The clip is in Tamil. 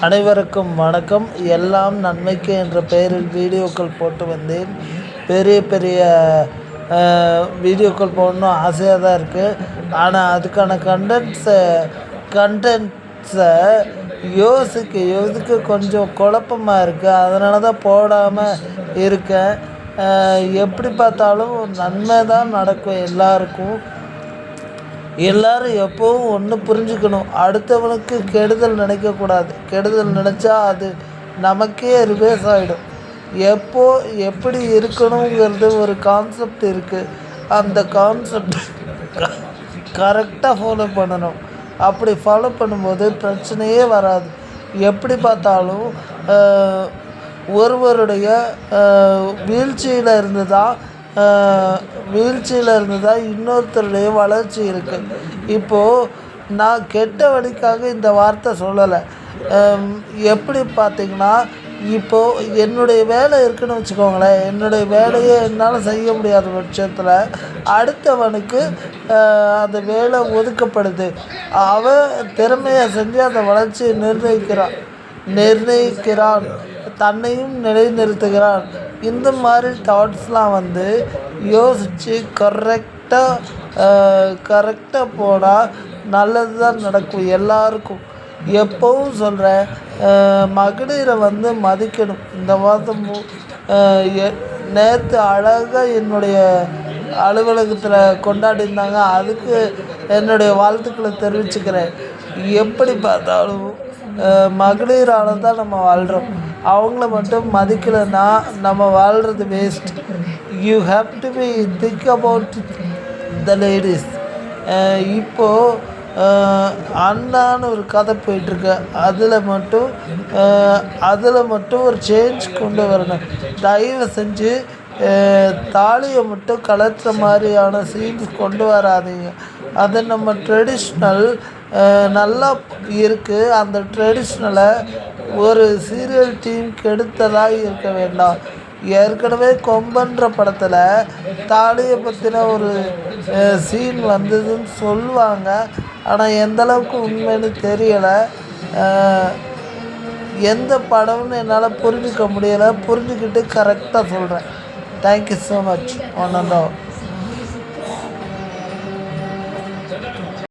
அனைவருக்கும் வணக்கம். எல்லாம் நன்மைக்கு என்ற பெயரில் வீடியோக்கள் போட்டு வந்தேன். பெரிய பெரிய வீடியோக்கள் போடணும் ஆசையாக தான் இருக்குது. ஆனால் அதுக்கான கண்டென்ட்ஸை யோசிக்க கொஞ்சம் குழப்பமாக இருக்குது. அதனால தான் போடாமல் இருக்கேன். எப்படி பார்த்தாலும் நன்மை தான் நடக்கும் எல்லாருக்கும். எல்லோரும் எப்போவும் ஒன்று புரிஞ்சுக்கணும், அடுத்தவனுக்கு கெடுதல் நினைக்கக்கூடாது. கெடுதல் நினச்சா அது நமக்கே ரிவேஸ் ஆகிடும். எப்படி இருக்கணுங்கிறது ஒரு கான்செப்ட் இருக்குது. அந்த கான்செப்ட் கரெக்டாக ஃபாலோ பண்ணணும். அப்படி ஃபாலோ பண்ணும்போது பிரச்சனையே வராது. எப்படி பார்த்தாலும் ஒருவருடைய வீழ்ச்சியில் இருந்து தான் இன்னொருத்தருடைய வளர்ச்சி இருக்குது. இப்போது நான் கெட்ட வழிக்காக இந்த வார்த்தை சொல்லலை. எப்படி பார்த்திங்கன்னா, இப்போது என்னுடைய வேலை இருக்குதுன்னு வச்சுக்கோங்களேன். என்னுடைய வேலையை என்னால் செய்ய முடியாத பட்சத்தில் அடுத்தவனுக்கு அந்த வேலை ஒதுக்கப்படுது. அவன் திறமையை செஞ்சு அந்த வளர்ச்சியை நிர்ணயிக்கிறான், தன்னையும் நிலைநிறுத்துகிறான். இந்த மாதிரி தாட்ஸ்லாம் யோசித்து கரெக்டாக போனால் நல்லது தான் நடக்கும் எல்லாருக்கும். எப்போவும் சொல்கிறேன், மகளிரை மதிக்கணும். இந்த மாதம் நேற்று அழகாக என்னுடைய அலுவலகத்தில் கொண்டாடிருந்தாங்க. அதுக்கு என்னுடைய வாழ்த்துக்களை தெரிவிச்சுக்கிறேன். எப்படி பார்த்தாலும் மகளிரால் தான் நம்ம வாழ்கிறோம். அவங்கள மட்டும் மதிக்கலைன்னா நம்ம வாழ்கிறது waste. You have to be think about the ladies. இப்போது அண்ணான்னு ஒரு கதை போயிட்டுருக்கு. அதில் மட்டும் ஒரு சேஞ்ச் கொண்டு வரணும். தயவு செஞ்சு தாலியை மட்டும் கலட்டுற மாதிரியான சீன்ஸ் கொண்டு வராதீங்க. அது நம்ம ட்ரெடிஷ்னல் நல்லா இருக்குது. அந்த ட்ரெடிஷ்னலை ஒரு சீரியல் டீம் கெடுத்ததாக இருக்க வேண்டாம். ஏற்கனவே கொம்பன்ற படத்தில் தாலியை பற்றின ஒரு சீன் வந்ததுன்னு சொல்லுவாங்க. ஆனால் எந்தளவுக்கு உண்மைன்னு தெரியலை. எந்த படம்னு என்னால் புரிஞ்சிக்க முடியலை. புரிஞ்சுக்கிட்டு கரெக்டாக சொல்கிறேன். Thank you so much. One and all.